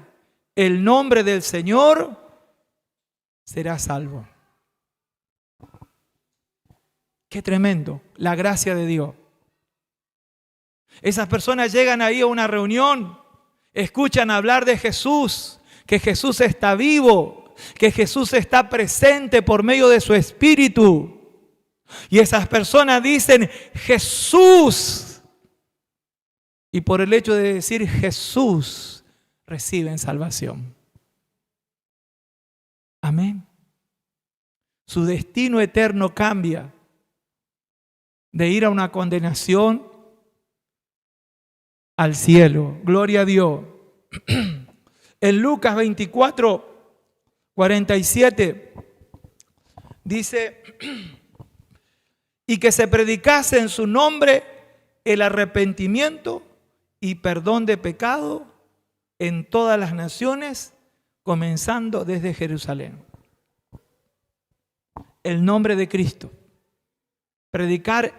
el nombre del Señor será salvo. Qué tremendo, la gracia de Dios. Esas personas llegan ahí a una reunión, escuchan hablar de Jesús, que Jesús está vivo, que Jesús está presente por medio de su Espíritu. Y esas personas dicen, Jesús. Y por el hecho de decir Jesús, reciben salvación. Amén. Su destino eterno cambia de ir a una condenación al cielo. Gloria a Dios. En Lucas 24:47 dice, y que se predicase en su nombre el arrepentimiento y perdón de pecado en todas las naciones, comenzando desde Jerusalén. El nombre de Cristo. Predicar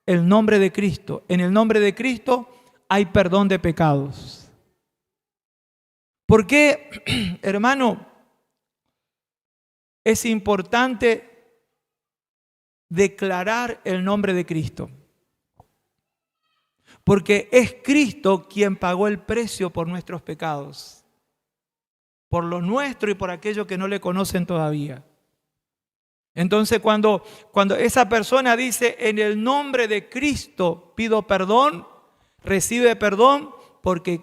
el nombre de Cristo. En el nombre de Cristo hay perdón de pecados. ¿Por qué, hermano, es importante declarar el nombre de Cristo? Porque es Cristo quien pagó el precio por nuestros pecados, por lo nuestro y por aquellos que no le conocen todavía. Entonces cuando esa persona dice, en el nombre de Cristo pido perdón, recibe perdón, porque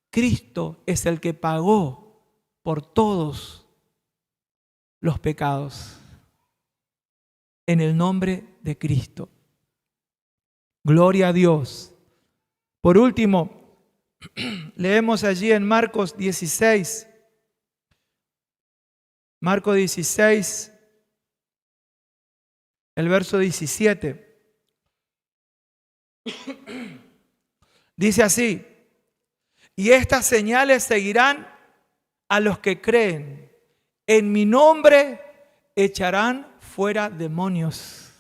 Cristo es el que pagó por todos los pecados. En el nombre de Cristo. Gloria a Dios. Por último, leemos allí en Marcos 16. Marcos 16, el verso 17. Dice así, y estas señales seguirán a los que creen. En mi nombre echarán fuera demonios.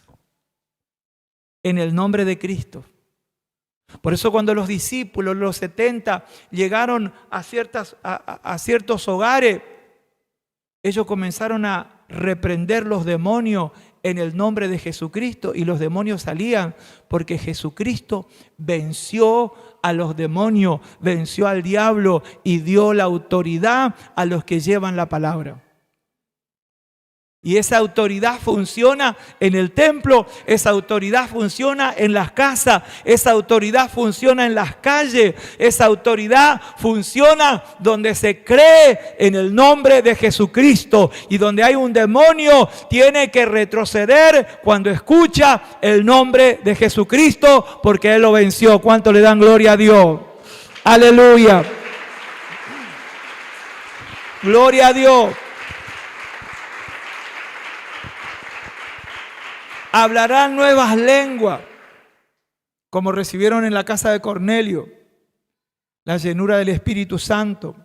En el nombre de Cristo. Por eso cuando los discípulos, los 70, llegaron a ciertos hogares, ellos comenzaron a reprender los demonios en el nombre de Jesucristo y los demonios salían porque Jesucristo venció a los demonios, venció al diablo y dio la autoridad a los que llevan la palabra. Y esa autoridad funciona en el templo, esa autoridad funciona en las casas, esa autoridad funciona en las calles, esa autoridad funciona donde se cree en el nombre de Jesucristo. Y donde hay un demonio, tiene que retroceder cuando escucha el nombre de Jesucristo, porque Él lo venció. ¿Cuánto le dan gloria a Dios? Aleluya. Gloria a Dios. Hablarán nuevas lenguas, como recibieron en la casa de Cornelio, la llenura del Espíritu Santo.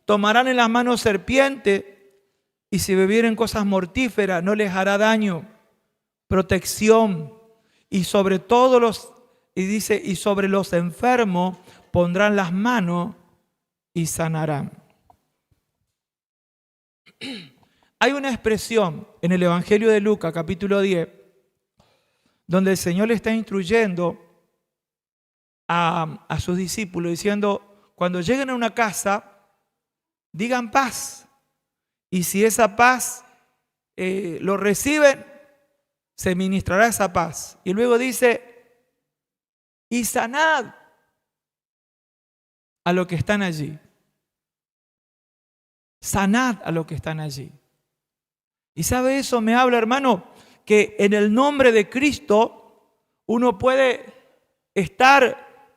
Tomarán en las manos serpientes, y si bebieren cosas mortíferas no les hará daño. Protección. Y sobre todos los, y dice, y sobre los enfermos pondrán las manos y sanarán. Hay una expresión en el Evangelio de Lucas, capítulo 10, donde el Señor le está instruyendo a sus discípulos, diciendo, cuando lleguen a una casa, digan paz. Y si esa paz lo reciben, se ministrará esa paz. Y luego dice, y sanad a los que están allí. Sanad a los que están allí. Y sabe, eso me habla, hermano, que en el nombre de Cristo uno puede estar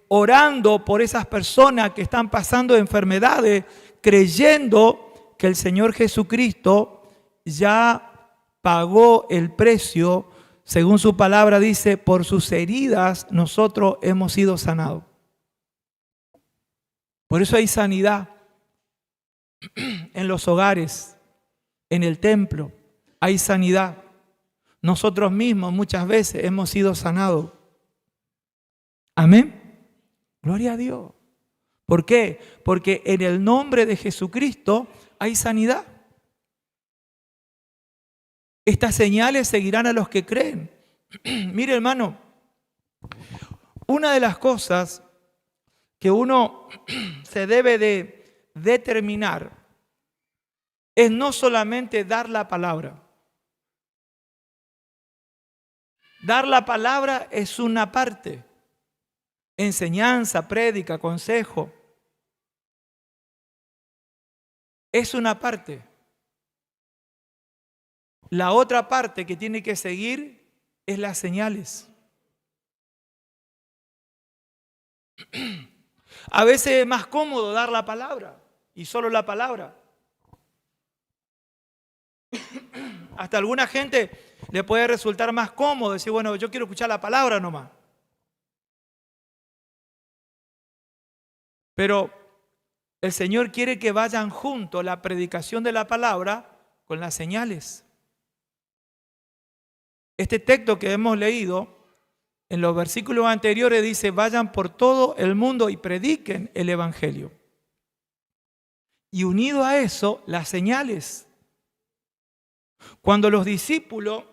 orando por esas personas que están pasando enfermedades, creyendo que el Señor Jesucristo ya pagó el precio. Según su palabra dice, por sus heridas nosotros hemos sido sanados. Por eso hay sanidad en los hogares. En el templo hay sanidad. Nosotros mismos muchas veces hemos sido sanados. Amén. Gloria a Dios. ¿Por qué? Porque en el nombre de Jesucristo hay sanidad. Estas señales seguirán a los que creen. Mire, hermano, una de las cosas que uno se debe de determinar es no solamente dar la palabra. Dar la palabra es una parte. Enseñanza, prédica, consejo. Es una parte. La otra parte que tiene que seguir es las señales. A veces es más cómodo dar la palabra y solo la palabra. Hasta a alguna gente le puede resultar más cómodo decir, bueno, yo quiero escuchar la palabra nomás. Pero el Señor quiere que vayan juntos la predicación de la palabra con las señales. Este texto que hemos leído en los versículos anteriores dice, vayan por todo el mundo y prediquen el Evangelio. Y unido a eso, las señales. Cuando los discípulos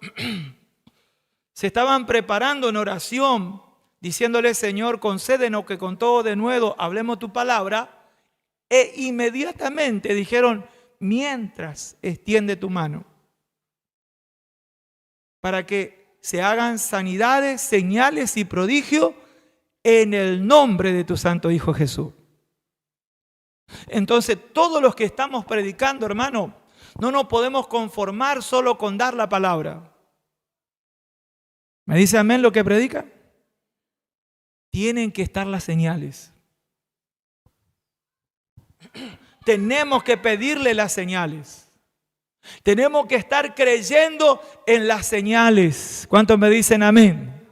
se estaban preparando en oración, diciéndole, Señor, concédenos que con todo de nuevo hablemos tu palabra, e inmediatamente dijeron, mientras extiende tu mano, para que se hagan sanidades, señales y prodigios en el nombre de tu Santo Hijo Jesús. Entonces, todos los que estamos predicando, hermano, no nos podemos conformar solo con dar la palabra. ¿Me dice amén lo que predica? Tienen que estar las señales. Tenemos que pedirle las señales. Tenemos que estar creyendo en las señales. ¿Cuántos me dicen amén?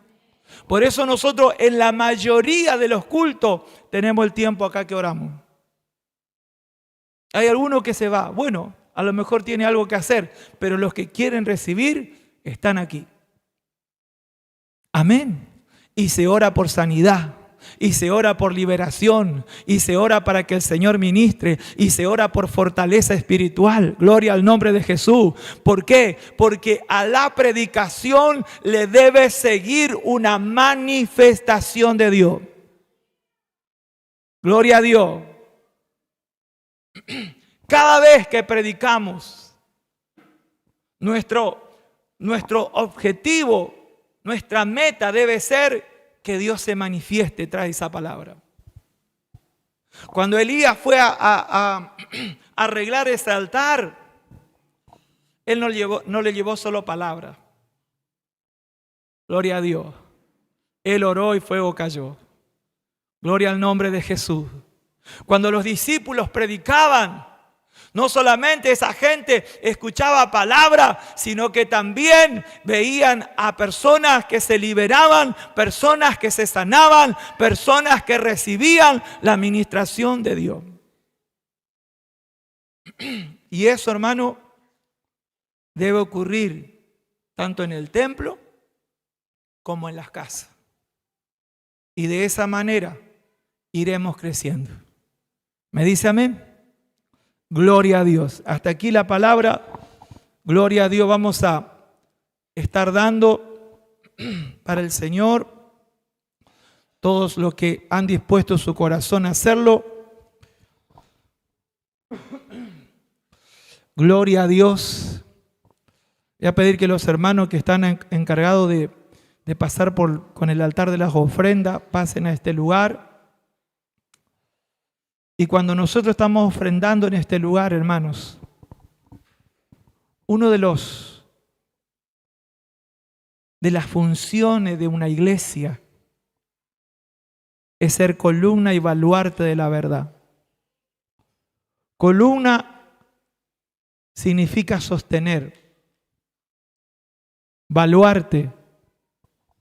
Por eso nosotros en la mayoría de los cultos tenemos el tiempo acá que oramos. Hay alguno que se va. Bueno, a lo mejor tiene algo que hacer, pero los que quieren recibir están aquí. Amén. Y se ora por sanidad, y se ora por liberación, y se ora para que el Señor ministre, y se ora por fortaleza espiritual. Gloria al nombre de Jesús. ¿Por qué? Porque a la predicación le debe seguir una manifestación de Dios. Gloria a Dios. Cada vez que predicamos, Nuestro objetivo, nuestra meta debe ser que Dios se manifieste tras esa palabra. Cuando Elías fue a arreglar ese altar, él no le llevó solo palabra. Gloria a Dios. Él oró y fuego cayó. Gloria al nombre de Jesús. Cuando los discípulos predicaban, no solamente esa gente escuchaba palabra, sino que también veían a personas que se liberaban, personas que se sanaban, personas que recibían la administración de Dios. Y eso, hermano, debe ocurrir tanto en el templo como en las casas. Y de esa manera iremos creciendo. ¿Me dice amén? Gloria a Dios. Hasta aquí la palabra. Gloria a Dios. Vamos a estar dando para el Señor todos los que han dispuesto su corazón a hacerlo. Gloria a Dios. Voy a pedir que los hermanos que están encargados de pasar con el altar de las ofrendas pasen a este lugar. Y cuando nosotros estamos ofrendando en este lugar, hermanos, uno de las funciones de una iglesia es ser columna y baluarte de la verdad. Columna significa sostener. Baluarte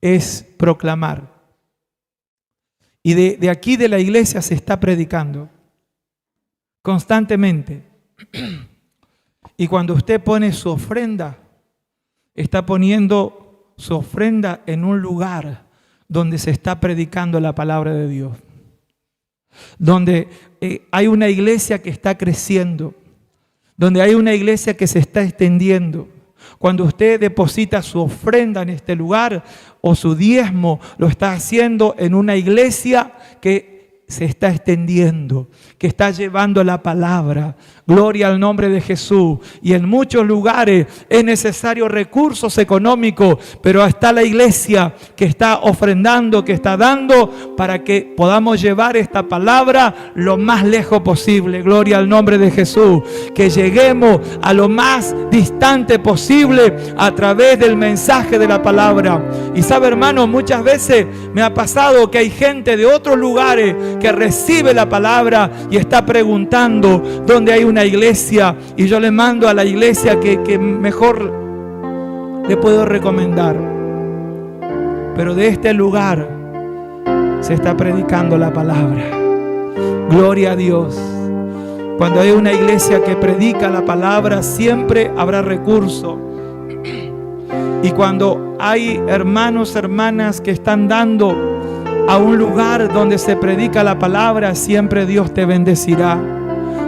es proclamar. Y de aquí de la iglesia se está predicando constantemente. Y cuando usted pone su ofrenda, está poniendo su ofrenda en un lugar donde se está predicando la palabra de Dios. Donde hay una iglesia que está creciendo. Donde hay una iglesia que se está extendiendo. Cuando usted deposita su ofrenda en este lugar o su diezmo, lo está haciendo en una iglesia que se está extendiendo, que está llevando la palabra. Gloria al nombre de Jesús. Y en muchos lugares es necesario recursos económicos, pero está la iglesia que está ofrendando, que está dando para que podamos llevar esta palabra lo más lejos posible. Gloria al nombre de Jesús. Que lleguemos a lo más distante posible a través del mensaje de la palabra. Y sabe, hermano, muchas veces me ha pasado que hay gente de otros lugares que recibe la palabra y está preguntando dónde hay una iglesia, y yo le mando a la iglesia que mejor le puedo recomendar. Pero de este lugar se está predicando la palabra. Gloria a Dios. Cuando hay una iglesia que predica la palabra, siempre habrá recursos. Y cuando hay hermanos, hermanas que están dando a un lugar donde se predica la palabra, siempre Dios te bendecirá,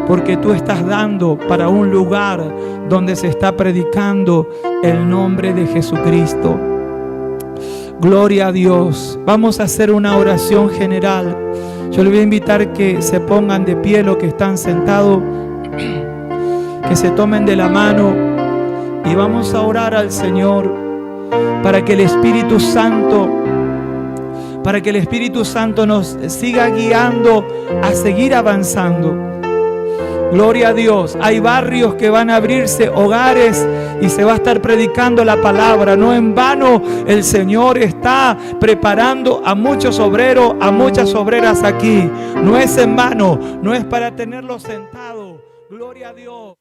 porque tú estás dando para un lugar donde se está predicando el nombre de Jesucristo. Gloria a Dios. Vamos a hacer una oración general. Yo les voy a invitar que se pongan de pie los que están sentados, que se tomen de la mano y vamos a orar al Señor para que el Espíritu Santo nos siga guiando a seguir avanzando. Gloria a Dios. Hay barrios que van a abrirse, hogares, y se va a estar predicando la palabra. No en vano el Señor está preparando a muchos obreros, a muchas obreras aquí. No es en vano, no es para tenerlos sentados. Gloria a Dios.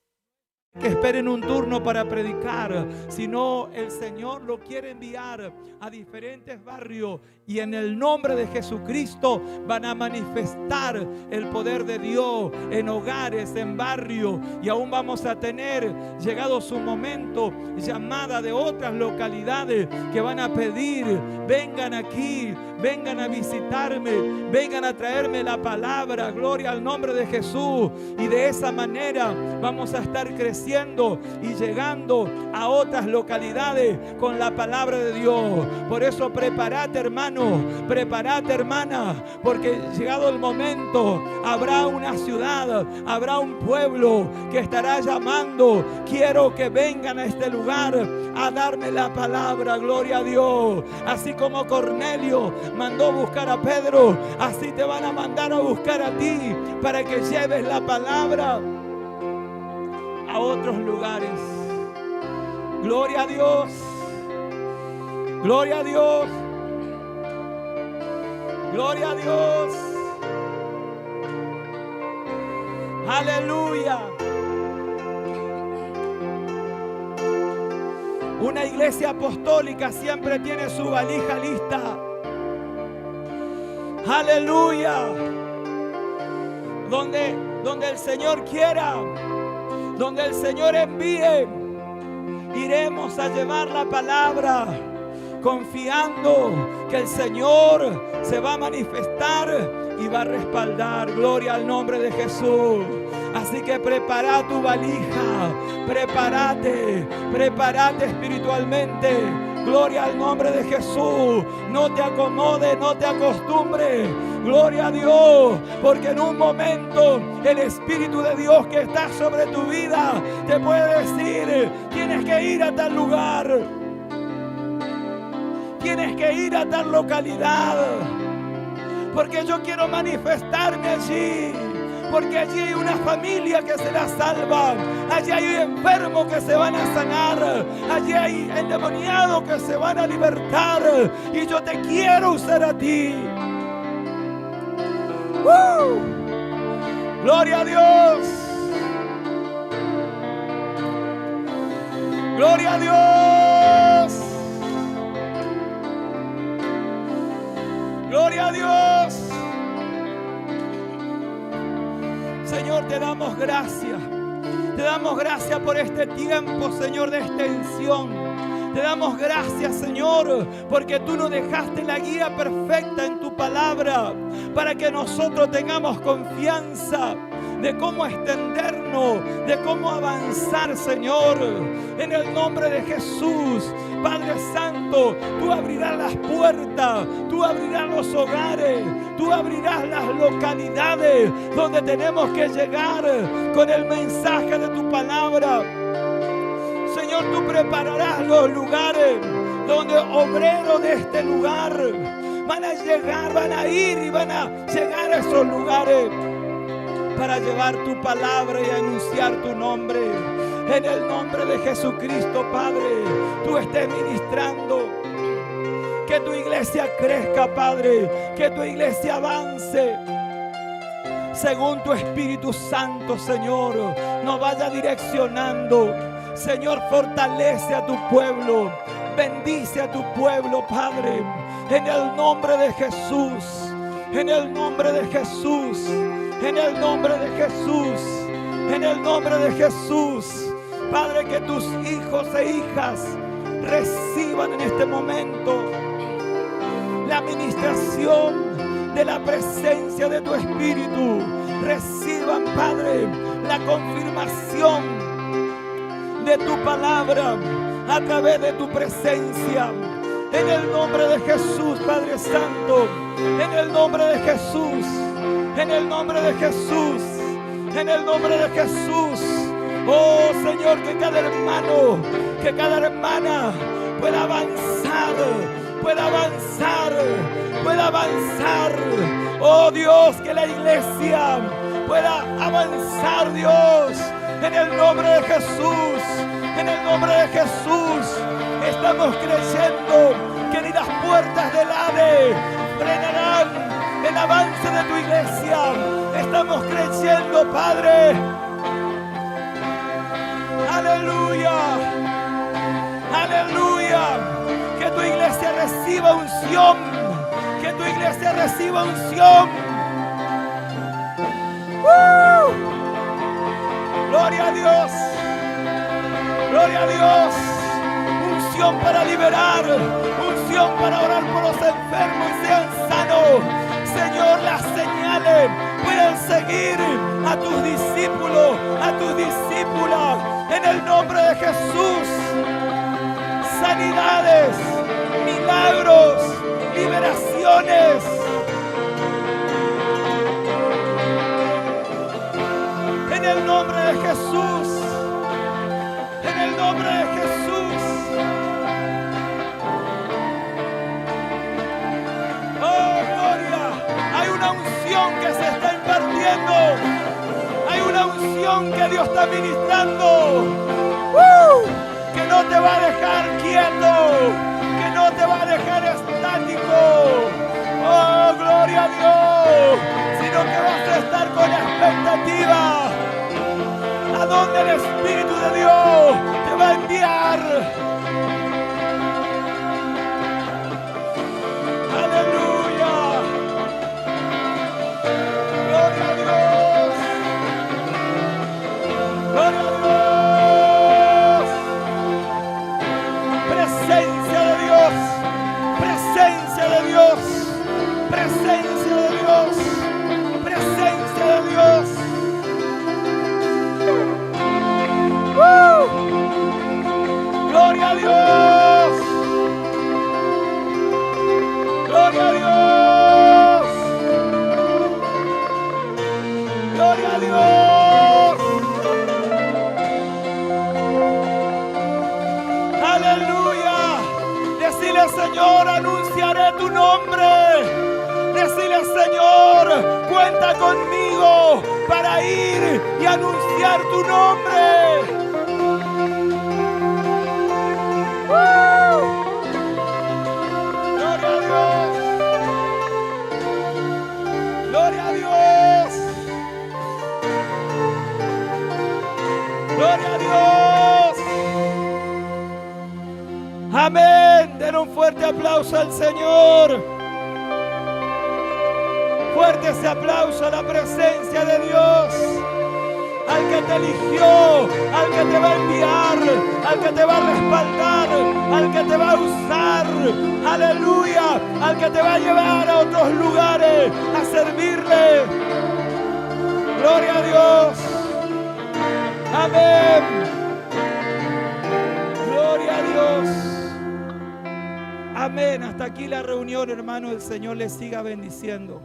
Que esperen un turno para predicar, sino el Señor lo quiere enviar a diferentes barrios y en el nombre de Jesucristo van a manifestar el poder de Dios en hogares, en barrios, y aún vamos a tener, llegado su momento, llamada de otras localidades que van a pedir: vengan aquí, vengan a visitarme, vengan a traerme la palabra. Gloria al nombre de Jesús. Y de esa manera vamos a estar creciendo y llegando a otras localidades con la palabra de Dios. Por eso prepárate, hermano, prepárate, hermana, porque llegado el momento habrá una ciudad, habrá un pueblo que estará llamando: quiero que vengan a este lugar a darme la palabra. Gloria a Dios. Así como Cornelio mandó buscar a Pedro, así te van a mandar a buscar a ti para que lleves la palabra a otros lugares. Gloria a Dios. Gloria a Dios. Gloria a Dios. Aleluya. Una iglesia apostólica siempre tiene su valija lista. Aleluya. Donde el Señor quiera, donde el Señor envíe, iremos a llevar la palabra, confiando que el Señor se va a manifestar y va a respaldar. Gloria al nombre de Jesús. Así que prepara tu valija, prepárate espiritualmente. Gloria al nombre de Jesús. No te acomodes, no te acostumbres. Gloria a Dios, porque en un momento el Espíritu de Dios que está sobre tu vida te puede decir: tienes que ir a tal lugar, tienes que ir a tal localidad, porque yo quiero manifestarme allí. Porque allí hay una familia que será salva. Allí hay enfermos que se van a sanar. Allí hay endemoniados que se van a libertar. Y yo te quiero usar a ti. Gloria a Dios. Gloria a Dios. Gloria a Dios. Señor, te damos gracias. Te damos gracias por este tiempo, Señor, de extensión. Te damos gracias, Señor, porque tú nos dejaste la guía perfecta en tu palabra para que nosotros tengamos confianza de cómo extendernos, de cómo avanzar, Señor. En el nombre de Jesús, Padre Santo, tú abrirás las puertas, tú abrirás los hogares, tú abrirás las localidades donde tenemos que llegar con el mensaje de tu palabra. Señor, tú prepararás los lugares donde obreros de este lugar van a llegar, van a ir y van a llegar a esos lugares para llevar tu palabra y anunciar tu nombre. En el nombre de Jesucristo, Padre, tú estés ministrando. Que tu iglesia crezca, Padre. Que tu iglesia avance según tu Espíritu Santo, Señor. Nos vaya direccionando. Señor, fortalece a tu pueblo. Bendice a tu pueblo, Padre. En el nombre de Jesús. En el nombre de Jesús. En el nombre de Jesús. En el nombre de Jesús. Padre, que tus hijos e hijas reciban en este momento la administración de la presencia de tu Espíritu. Reciban, Padre, la confirmación de tu palabra a través de tu presencia. En el nombre de Jesús, Padre Santo. En el nombre de Jesús. En el nombre de Jesús. En el nombre de Jesús. Oh Señor, que cada hermano, que cada hermana pueda avanzar, pueda avanzar, pueda avanzar. Oh Dios, que la iglesia pueda avanzar, Dios, en el nombre de Jesús, en el nombre de Jesús. Estamos creyendo que ni las puertas del Hades frenarán el avance de tu iglesia. Estamos creyendo, Padre. Aleluya, aleluya. Que tu iglesia reciba unción, que tu iglesia reciba unción. Gloria a Dios, gloria a Dios. unción para liberar, unción para orar por los enfermos y sean sanos. Señor, las señales pueden seguir a tus discípulos, a tus discípulas, en el nombre de Jesús. Sanidades, milagros, liberaciones. En el nombre de Jesús. En el nombre de Jesús. Oh, gloria. Hay una unción que se está impartiendo. Hay una unción que Dios está ministrando. Que no te va a dejar quieto. Que no te va a dejar estático. Oh, gloria a Dios. Sino que vas a estar con expectativa. A donde el Espíritu de Dios te va a enviar. Aleluya. Gloria a Dios. Gloria a Dios. Presencia de Dios. Presencia de Dios. Presencia de Dios. Presencia de Dios. Gloria a Dios. Gloria a Dios. Gloria a Dios. Aleluya. Decile, Señor, anunciaré tu nombre. Decile, Señor, cuenta conmigo para ir y anunciar tu nombre. Gloria a Dios. Gloria a Dios. Gloria a Dios. Amén. Den un fuerte aplauso al Señor. Fuerte ese aplauso a la presencia de Dios. Al que te eligió, al que te va a enviar, al que te va a respaldar, al que te va a usar, aleluya, al que te va a llevar a otros lugares a servirle. Gloria a Dios. Amén. Gloria a Dios. Amén. Hasta aquí la reunión, hermano. El Señor les siga bendiciendo.